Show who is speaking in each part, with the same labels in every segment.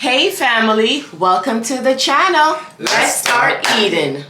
Speaker 1: Hey family, welcome to the channel. Let's start eating.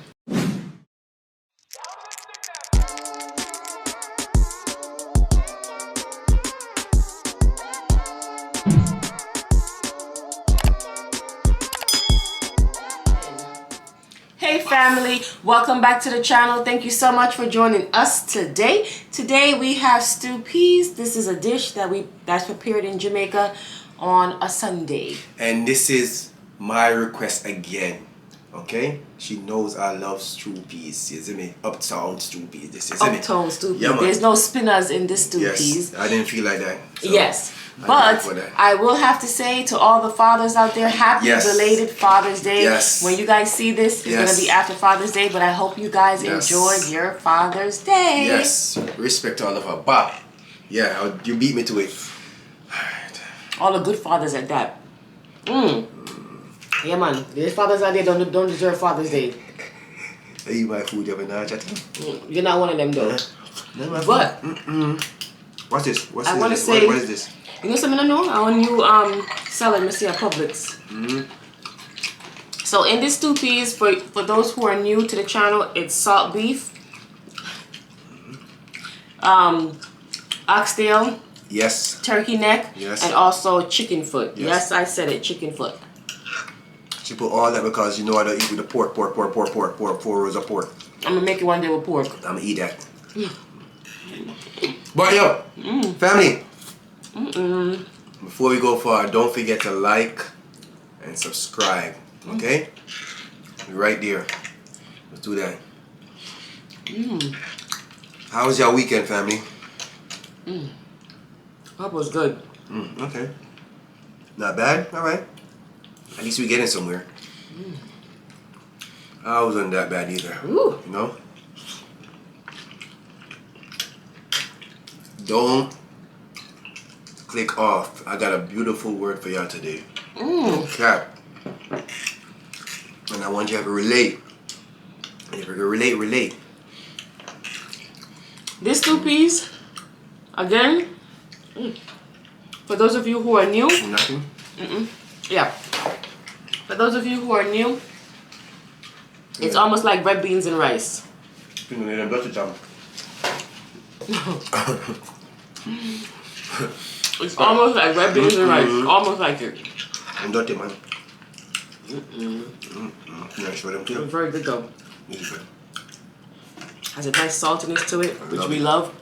Speaker 1: Hey family, welcome back to the channel. Thank you so much for joining us today. Today we have stew peas. This is a dish that's prepared in Jamaica on a Sunday.
Speaker 2: And this is my request again. Okay? She knows I love stew peas. You see me? Uptown stew peas. This is
Speaker 1: Uptown stew peas.
Speaker 2: Yeah,
Speaker 1: there's no spinners in this stew peas.
Speaker 2: Yes, I didn't feel like that. So
Speaker 1: yes. But I will have to say to all the fathers out there, happy belated Father's Day.
Speaker 2: Yes.
Speaker 1: When you guys see this, it's going to be after Father's Day, but I hope you guys enjoyed your Father's Day.
Speaker 2: Yes. Respect all of her. But, yeah, you beat me to it.
Speaker 1: All the good fathers at that. Yeah, man. These fathers out there don't deserve Father's Day.
Speaker 2: I eat my food, you have a chat.
Speaker 1: You're not one of them, though. But,
Speaker 2: what's this? What is this?
Speaker 1: You know something I know? I want you selling me see at Publix. So in this stew peas, for those who are new to the channel, it's salt beef, oxtail,
Speaker 2: yes,
Speaker 1: turkey neck,
Speaker 2: yes,
Speaker 1: and also chicken foot. Yes, I said it, chicken foot.
Speaker 2: She put all that because you know I don't eat with the pork, 4 rows of pork.
Speaker 1: I'm gonna make it one day with pork.
Speaker 2: I'm gonna eat that. But yo, family. Before we go far, don't forget to like and subscribe. Okay? Right there. Let's do that. How was your weekend, family?
Speaker 1: That was good.
Speaker 2: Okay. Not bad? Alright. At least we getting somewhere. I wasn't that bad either.
Speaker 1: Ooh.
Speaker 2: You know? Don't click off. I got a beautiful word for y'all today. Cap. And I want you to relate. And if you can relate.
Speaker 1: This stew peas, again, for those of you who are new.
Speaker 2: Nothing?
Speaker 1: Yeah. For those of you who are new, it's almost like red beans and rice. It's almost like red beans and rice. Almost like it.
Speaker 2: I'm dirty, man. Yeah, show them too.
Speaker 1: It's very good though.
Speaker 2: This is good.
Speaker 1: Has a nice saltiness to it, which we love.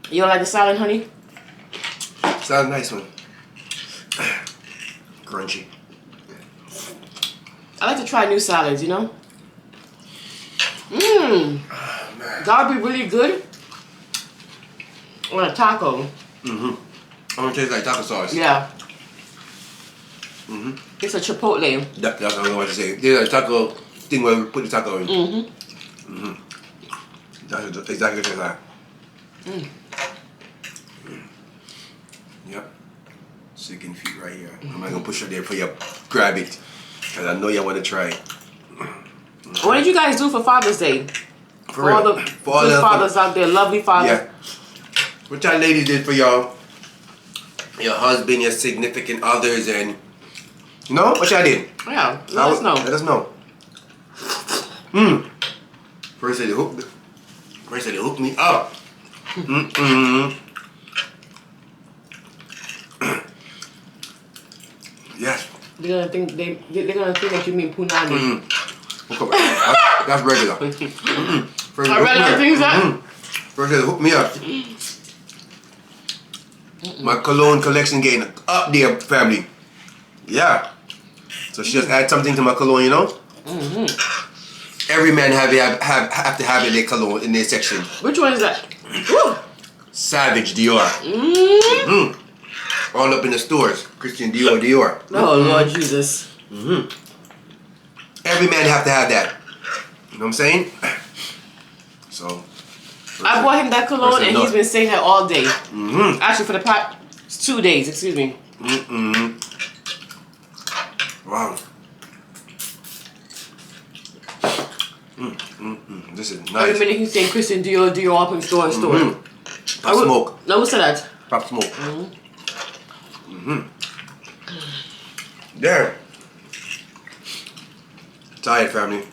Speaker 1: You don't like the salad, honey?
Speaker 2: Salad, nice one. Crunchy.
Speaker 1: I like to try new salads, you know? That would be really good on a taco.
Speaker 2: I'm gonna taste like taco sauce.
Speaker 1: Yeah. It's a chipotle.
Speaker 2: That's what I want to say. There's a taco thing where we put the taco in. That's exactly what it's like. Yep. Chicken feet right here. I'm not gonna push it there for you. Grab it. Because I know you want to try it.
Speaker 1: What did you guys do for Father's Day? For all the good fathers out there, lovely fathers.
Speaker 2: Yeah. What y'all ladies did for your husband, your significant others, and you know what y'all did?
Speaker 1: Yeah, let us know.
Speaker 2: Let us know. First they hooked me up. Yes.
Speaker 1: They're gonna think that you mean punani.
Speaker 2: That's regular. First they hooked me up. My cologne collection getting up there, family. Yeah. So she just add something to my cologne, you know? Every man have to have in their cologne in their section.
Speaker 1: Which one is that? Woo!
Speaker 2: Savage Dior. All up in the stores. Christian Dior.
Speaker 1: Oh Lord Jesus.
Speaker 2: Every man have to have that. You know what I'm saying? So
Speaker 1: I bought him that cologne and he's been saying that all day. Actually for the past 2 days, excuse me.
Speaker 2: Wow. This is nice.
Speaker 1: Every minute he's saying Christian Dior up in store.
Speaker 2: I smoke.
Speaker 1: No, who said that?
Speaker 2: Pop smoke. There. Tired, family.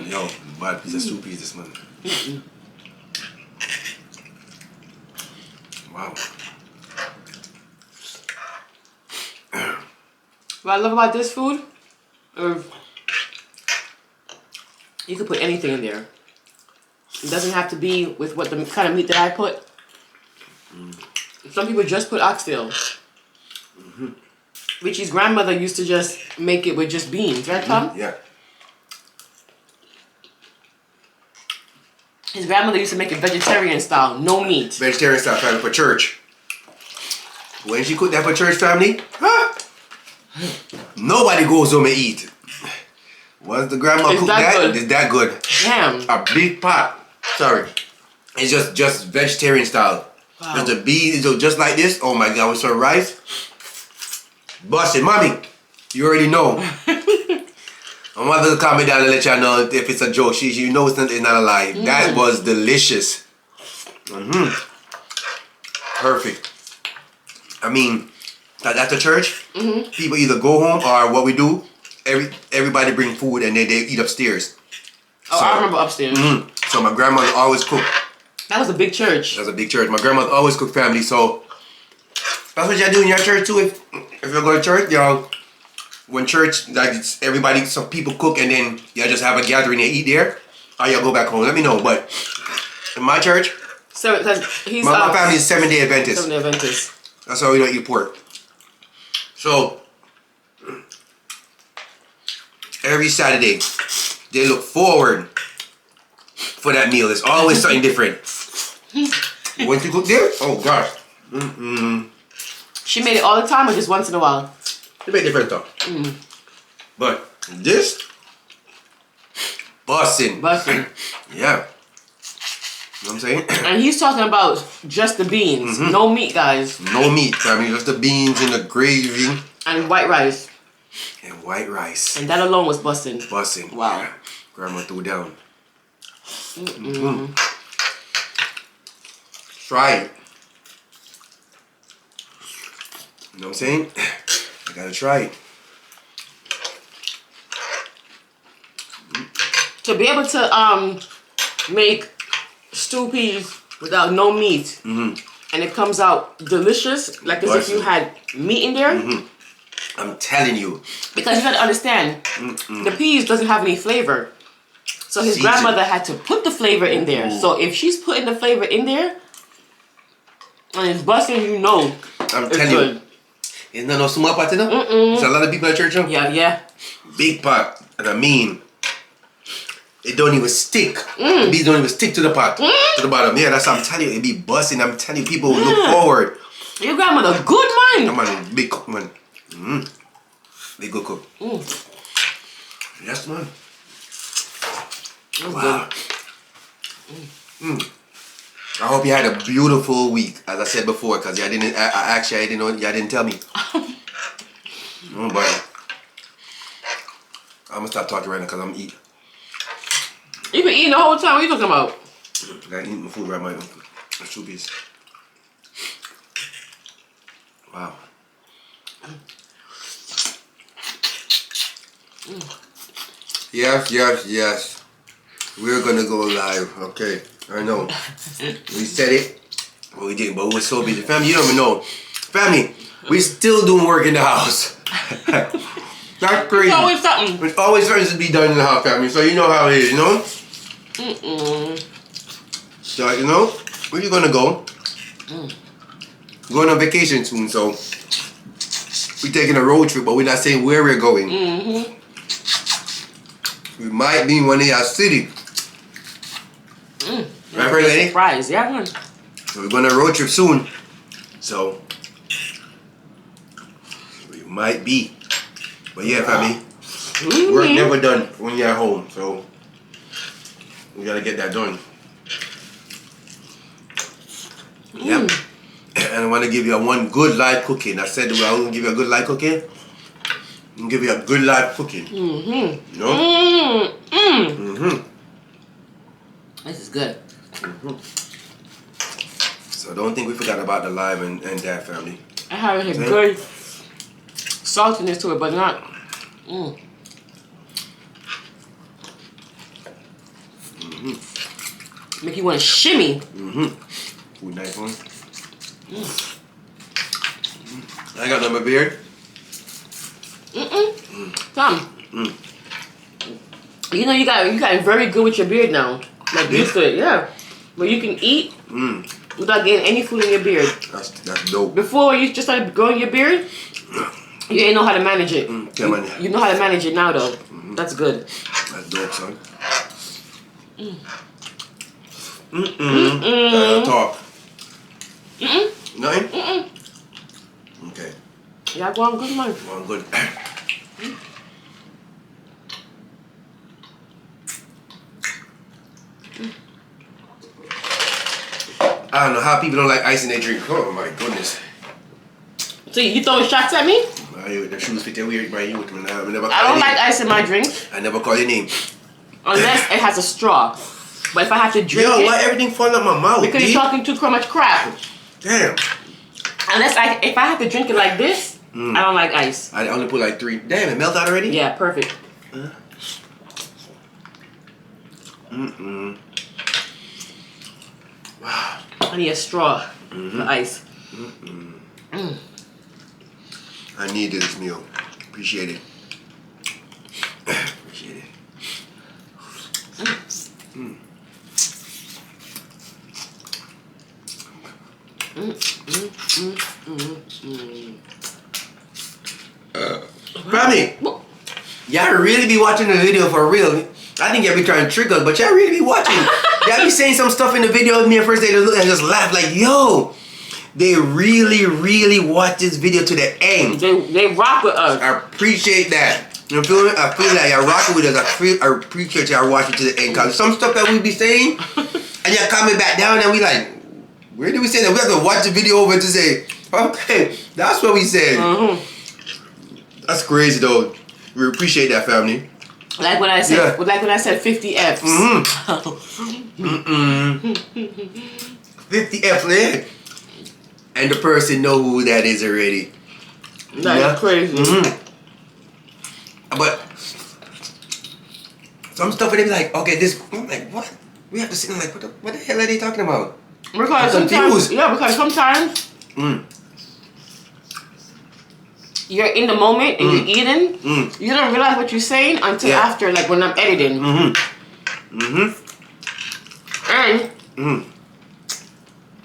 Speaker 2: Yo, bad piece of soup is this, man. Wow.
Speaker 1: What I love about this food is you can put anything in there. It doesn't have to be with what the kind of meat that I put. Some people just put oxtail. Richie's grandmother used to just make it with just beans, right, Tom?
Speaker 2: Yeah.
Speaker 1: His grandmother used to make it vegetarian style, no meat.
Speaker 2: Vegetarian style family for church. When she cooked that for church family, nobody goes home and eat. Once the grandma cooked that, it's that good.
Speaker 1: Damn.
Speaker 2: A big pot. Sorry. It's just vegetarian style.
Speaker 1: Wow.
Speaker 2: Just the beans, just like this. Oh my God, with some rice. Busted. Mommy, you already know. My mother will call me down and let y'all know if it's a joke. She knows it's not a lie. That was delicious. Perfect. I mean, at the church, people either go home or what we do, everybody bring food and they eat upstairs.
Speaker 1: Oh, so, I remember upstairs.
Speaker 2: So my grandmother always cooked.
Speaker 1: That was a big church.
Speaker 2: That's a big church. My grandmother always cooked family, so that's what y'all do in your church too. If you go to church, y'all, when church, like it's everybody, some people cook and then y'all just have a gathering and eat there, or y'all go back home. Let me know. But in my church, my family is 7-day Adventist.
Speaker 1: 7-day Adventist.
Speaker 2: That's why we don't eat pork. So every Saturday, they look forward for that meal. It's always something different. Once you cook there, oh gosh.
Speaker 1: She made it all the time or just once in a while?
Speaker 2: She made different stuff. But this, bussin'. Yeah. You know what I'm saying?
Speaker 1: And he's talking about just the beans. No meat, guys.
Speaker 2: No meat, I mean, just the beans and the gravy.
Speaker 1: And white rice.
Speaker 2: And white rice.
Speaker 1: And that alone was bussin'.
Speaker 2: Bussin'.
Speaker 1: Wow.
Speaker 2: Yeah. Grandma threw down. Try it. You know what I'm saying? I gotta try it.
Speaker 1: To be able to make stew peas without no meat, and it comes out delicious, like as if you had meat in there.
Speaker 2: I'm telling you.
Speaker 1: Because you gotta understand, the peas doesn't have any flavor. So his grandmother had to put the flavor in there. So if she's putting the flavor in there, and it's busting, you know
Speaker 2: I'm
Speaker 1: it's
Speaker 2: telling
Speaker 1: good.
Speaker 2: you. Isn't that no small pot in there? There's a lot of people at church, huh?
Speaker 1: Yeah.
Speaker 2: Big pot. And I mean, it don't even stick. The beans don't even stick to the pot. To the bottom. Yeah, that's what I'm telling you. It be busting. I'm telling you, people look forward.
Speaker 1: Your grandmother, good mind.
Speaker 2: Come on, big cook, man. Big good cook. Yes, man. Wow. I hope you had a beautiful week, as I said before, because I didn't know, y'all didn't tell me. But I'm gonna stop talking right now because I'm eating.
Speaker 1: You been eating the whole time. What are you talking about?
Speaker 2: I gotta eat my food right now. That's 2 pieces. Wow. Yes. We're gonna go live. Okay, I know. We said it, but we didn't. But we were so busy. Family, you don't even know. Family, we still doing work in the house. That's crazy.
Speaker 1: There's always something.
Speaker 2: There's always something to be done in the house, family. So you know how it is, you know? So, you know, where you gonna go? Going on vacation soon, so we're taking a road trip, but we're not saying where we're going. We might be in one of your city. Right, first lady?
Speaker 1: Surprise, yeah, man.
Speaker 2: So we're going on a road trip soon. So we might be. But yeah, family. Work never done when you're at home. So we gotta get that done. Yep. And want to give you one good live cooking. I said I was going to give you a good live cooking. I'm going to give you a good live cooking. You know?
Speaker 1: This is good.
Speaker 2: So don't think we forgot about the live and that, family.
Speaker 1: I have a good saltiness to it, but not. Make you want to shimmy.
Speaker 2: Food nice one. I got no beard.
Speaker 1: Tom. You know you got very good with your beard now. Like used to it, yeah. Where you can eat without getting any food in your beard.
Speaker 2: That's dope.
Speaker 1: Before you just started growing your beard, you didn't know how to manage it. You know how to manage it now though. That's good.
Speaker 2: That's dope, son. Talk. Nothing? Okay.
Speaker 1: Yeah, go on good, man.
Speaker 2: Well, good. I don't know how people don't like ice in their drink. Oh my goodness.
Speaker 1: So you throwing shots at me?
Speaker 2: The shoes fit weird, man.
Speaker 1: I don't like ice in my drink.
Speaker 2: I never call your name.
Speaker 1: Unless it has a straw. But if I have to drink it...
Speaker 2: why everything falling out my mouth?
Speaker 1: Because you're talking too much crap.
Speaker 2: Damn.
Speaker 1: If I have to drink it like this, I don't like ice.
Speaker 2: I only put like 3. Damn, it melted out already?
Speaker 1: Yeah, perfect.
Speaker 2: Wow.
Speaker 1: I need a straw for ice.
Speaker 2: I need this meal. Appreciate it. Appreciate it. Family, y'all really be watching the video for real. I think y'all be trying to trick us, but y'all really be watching. Y'all be saying some stuff in the video with me at first day to look and just laugh like, yo, they really watch this video to the end.
Speaker 1: They rock with us.
Speaker 2: I appreciate that. You feel me? I feel that y'all rocking with us. I appreciate y'all watching to the end. Cause some stuff that we be saying, and y'all comment back down and we like, where did we say that? We have to watch the video over to say, okay, that's what we said. That's crazy though. We appreciate that, family.
Speaker 1: Like when I said, like when I said 50 Fs.
Speaker 2: 50 F, yeah. And the person know who that is already.
Speaker 1: That's crazy.
Speaker 2: But some stuff they be like, okay, this. I'm like, what? We have to sit and like, what the hell are they talking about?
Speaker 1: Because sometimes, because sometimes you're in the moment and you're eating. You don't realize what you're saying until after, like when I'm editing. And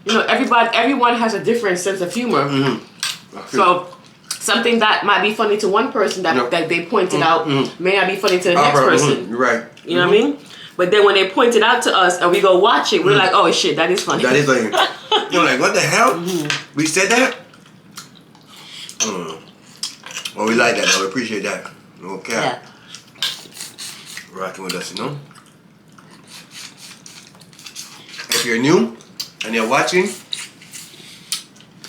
Speaker 1: you know, everyone has a different sense of humor. So something that might be funny to one person that they pointed out may not be funny to the next person.
Speaker 2: You're right.
Speaker 1: You know what I mean? But then when they point it out to us and we go watch it, we're like, oh shit, that is funny.
Speaker 2: That is funny. You're like, what the hell? We said that? Well, we like that though. We appreciate that. Okay.
Speaker 1: Yeah.
Speaker 2: Rocking with us, you know? If you're new and you're watching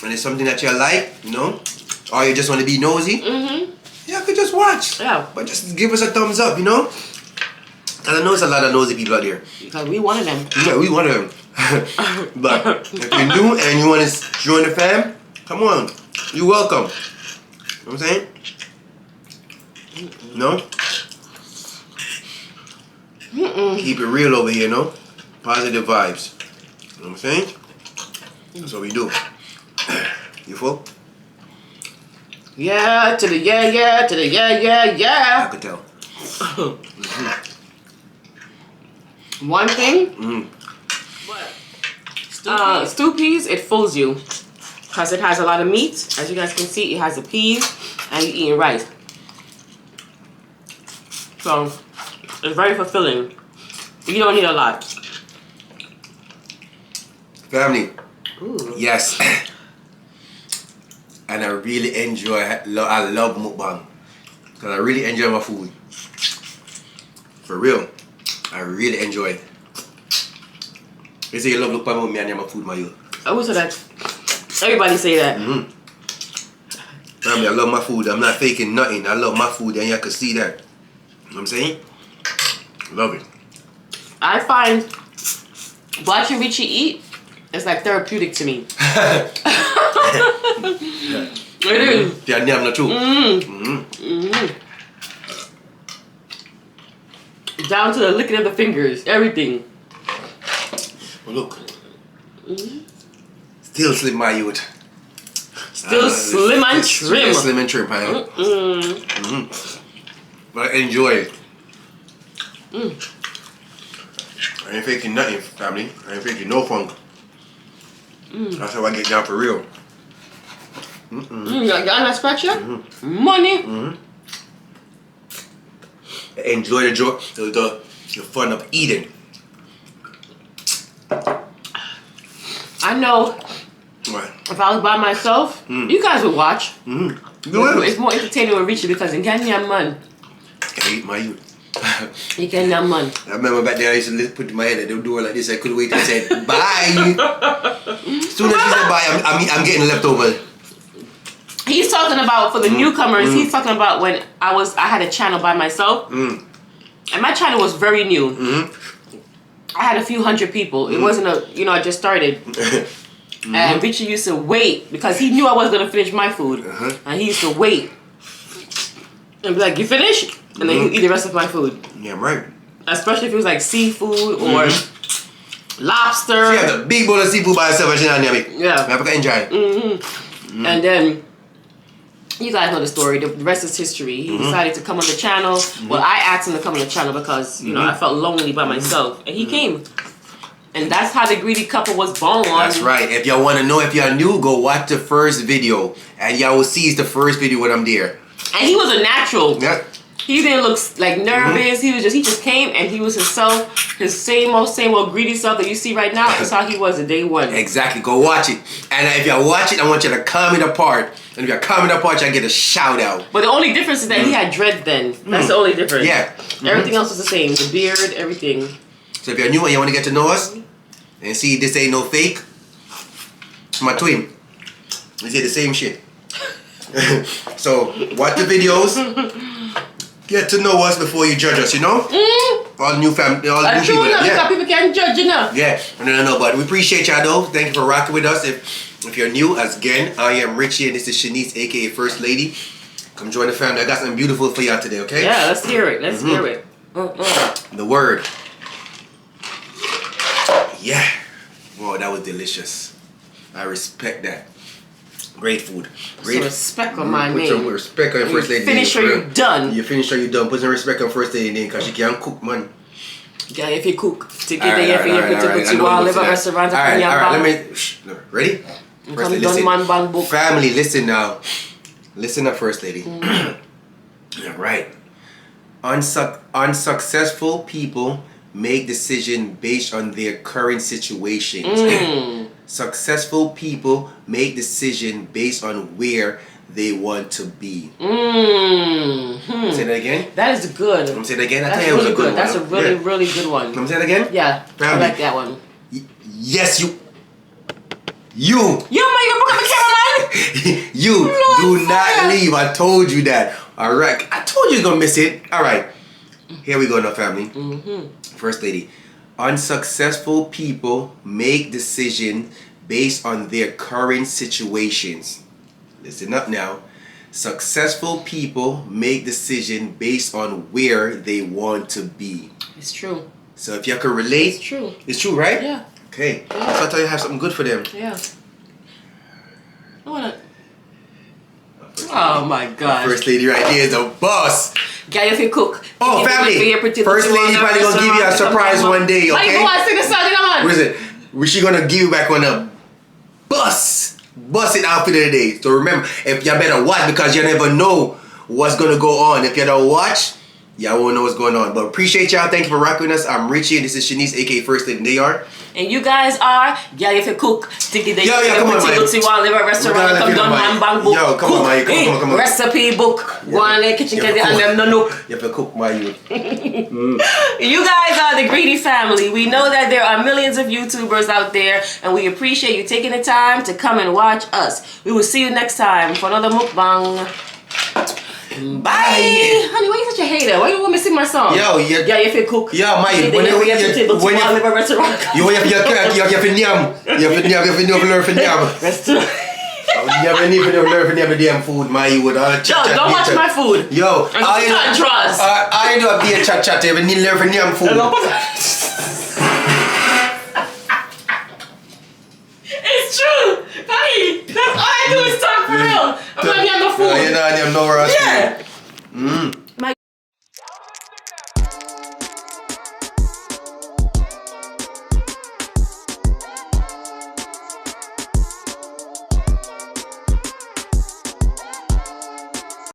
Speaker 2: and it's something that you like, you know, or you just want to be nosy, you could just watch.
Speaker 1: Yeah.
Speaker 2: But just give us a thumbs up, you know? And I know it's a lot of nosy people out there.
Speaker 1: Because we one of them.
Speaker 2: Yeah, we one of them. But if you're new and you want to join the fam, come on. You're welcome. You know what I'm saying? No? Keep it real over here, no? Positive vibes. You know what I'm saying? That's what we do. You full?
Speaker 1: Yeah, to the yeah, to the yeah.
Speaker 2: I could tell.
Speaker 1: One thing, stew peas, it fools you because it has a lot of meat. As you guys can see, it has the peas and you're eating rice. So it's very fulfilling. You don't need a lot.
Speaker 2: Family. Yes. And I really enjoy, I love mukbang. Because I really enjoy my food. For real. I really enjoy it. You say you love mukbang with me and my food, my you.
Speaker 1: I would say that. Everybody say that.
Speaker 2: Family, I love my food. I'm not faking nothing. I love my food, and y'all can see that. You know what I'm saying? Love it.
Speaker 1: I find watching Richie eat is like therapeutic to me. It is.
Speaker 2: Yeah, damn not true.
Speaker 1: Down to the licking of the fingers, everything.
Speaker 2: Well, look. Still slim, my youth.
Speaker 1: Still slim and trim.
Speaker 2: Still slim and trim, man. But enjoy it. I ain't faking nothing, family. I ain't faking no funk. That's how I get down for real.
Speaker 1: Y'all not scratch up? Money.
Speaker 2: Enjoy the fun of eating.
Speaker 1: I know
Speaker 2: What?
Speaker 1: if I was by myself, you guys would watch. It's more entertaining with Richie because in Kenya, man,
Speaker 2: I eat my youth.
Speaker 1: you can man.
Speaker 2: I remember back there I used to put my head at the door like this. I couldn't wait till I said bye. As soon as she said bye, I'm getting leftover.
Speaker 1: He's talking about for the newcomers. He's talking about when I had a channel by myself, and my channel was very new. I had a few hundred people. It wasn't I just started. And Richie used to wait because he knew I was gonna finish my food, and he used to wait and be like, "You finish?" And then he'd eat the rest of my food.
Speaker 2: Yeah, I'm right.
Speaker 1: Especially if it was like seafood or lobster.
Speaker 2: She had a big bowl of seafood by herself and she didn't have it.
Speaker 1: Yeah.
Speaker 2: I enjoy it.
Speaker 1: And then you guys know the story. The rest is history. He decided to come on the channel. Well, I asked him to come on the channel because I felt lonely by myself, and he came. And that's how the greedy couple was born.
Speaker 2: That's right. If y'all want to know if y'all new, go watch the first video, and y'all will see it's the first video when I'm there.
Speaker 1: And he was a natural.
Speaker 2: Yeah.
Speaker 1: He didn't look like nervous. He just came and he was himself, his same old greedy self that you see right now. That's how he was the day one.
Speaker 2: Exactly. Go watch it. And if y'all watch it, I want you to comment apart. And if y'all comment apart, y'all get a shout out.
Speaker 1: But the only difference is that he had dreads then. That's the only difference.
Speaker 2: Yeah.
Speaker 1: Everything else was the same. The beard, everything.
Speaker 2: So if you're new and you want to get to know us and see this ain't no fake, my twin. We say the same shit. So watch the videos. Get to know us before you judge us, you know? All new family, all new people.
Speaker 1: Because people can't judge you now.
Speaker 2: Yeah, no, but we appreciate y'all though. Thank you for rocking with us. If you're new, as again, I am Richie and this is Shanice, aka First Lady. Come join the family. I got something beautiful for y'all today, okay?
Speaker 1: Yeah, let's hear it. Let's hear it.
Speaker 2: The word. Yeah. Wow, that was delicious. I respect that. Great food. Great.
Speaker 1: Some respect on my
Speaker 2: Put
Speaker 1: name.
Speaker 2: some respect on your First Lady.
Speaker 1: Finish or you're done.
Speaker 2: You finish or you're done. Put some respect on First Lady name because she can't cook, man.
Speaker 1: Yeah, if you cook. To get
Speaker 2: Alright,
Speaker 1: there, if you live at restaurants.
Speaker 2: Alright, let me. Ready? First Lady, listen. Family, listen now. Listen up, First Lady. Alright. Unsuccessful people make decisions based on their current situations. Successful people make decisions based on where they want to be. Say that again?
Speaker 1: That is good.
Speaker 2: I'm saying that again? I
Speaker 1: That's
Speaker 2: tell you it was a
Speaker 1: really
Speaker 2: good one.
Speaker 1: That's a really, really good one.
Speaker 2: I'm saying that again?
Speaker 1: Yeah,
Speaker 2: Family.
Speaker 1: I like that one.
Speaker 2: Yes, you.
Speaker 1: Yo, man, you broke up the cameraman!
Speaker 2: You do not leave. I told you that. Alright. I told you you're gonna miss it. Alright. Here we go now, family. First Lady. Unsuccessful people make decisions based on their current situations. Listen up now. Successful people make decisions based on where they want to be.
Speaker 1: It's true.
Speaker 2: So if you can relate,
Speaker 1: It's true.
Speaker 2: It's true, right?
Speaker 1: Yeah.
Speaker 2: Okay. So I thought you have something good for them.
Speaker 1: Yeah. I wanna. Oh my gosh.
Speaker 2: First Lady right there is a boss.
Speaker 1: Guy, if you cook.
Speaker 2: Oh, family. First Lady probably gonna give you a surprise one day, okay?
Speaker 1: Like, go on, sing the song, man.
Speaker 2: What is it? She gonna give you back on a bust it outfit of the day. So remember, if you better watch because you never know what's gonna go on. If you don't watch, Y'all won't know what's going on. But appreciate y'all. Thank you for rocking with us. I'm Richie and this is Shanice, aka First Lady Nayar.
Speaker 1: And you guys are, yeah, if you cook, sticky the
Speaker 2: come on, man.
Speaker 1: live a restaurant, come down, man, bang book.
Speaker 2: Yo, come on, man. Come on.
Speaker 1: Recipe book. Go on in the kitchen, and them no nook.
Speaker 2: You have to cook, my youth.
Speaker 1: You guys are the Greedy family. We know that there are millions of YouTubers out there, and we appreciate you taking the time to come and watch us. We will see you next time for another mukbang. Bye. Honey, why you such a hater? Why you want me to sing my song?
Speaker 2: Yo,
Speaker 1: yeah, if you cook.
Speaker 2: Yeah, my
Speaker 1: when you have a restaurant.
Speaker 2: You have to nyam. You have to learn for nyam.
Speaker 1: Restaurant.
Speaker 2: You have to learn for nyam damn food, my you would.
Speaker 1: Yo, don't watch my food.
Speaker 2: Yo, I do a be a chat. You have to learn for nyam food.
Speaker 1: It's true. Honey, that's all I do is talk for real. I'm not getting no food.
Speaker 2: You know, I have nowhere else.
Speaker 1: Yeah.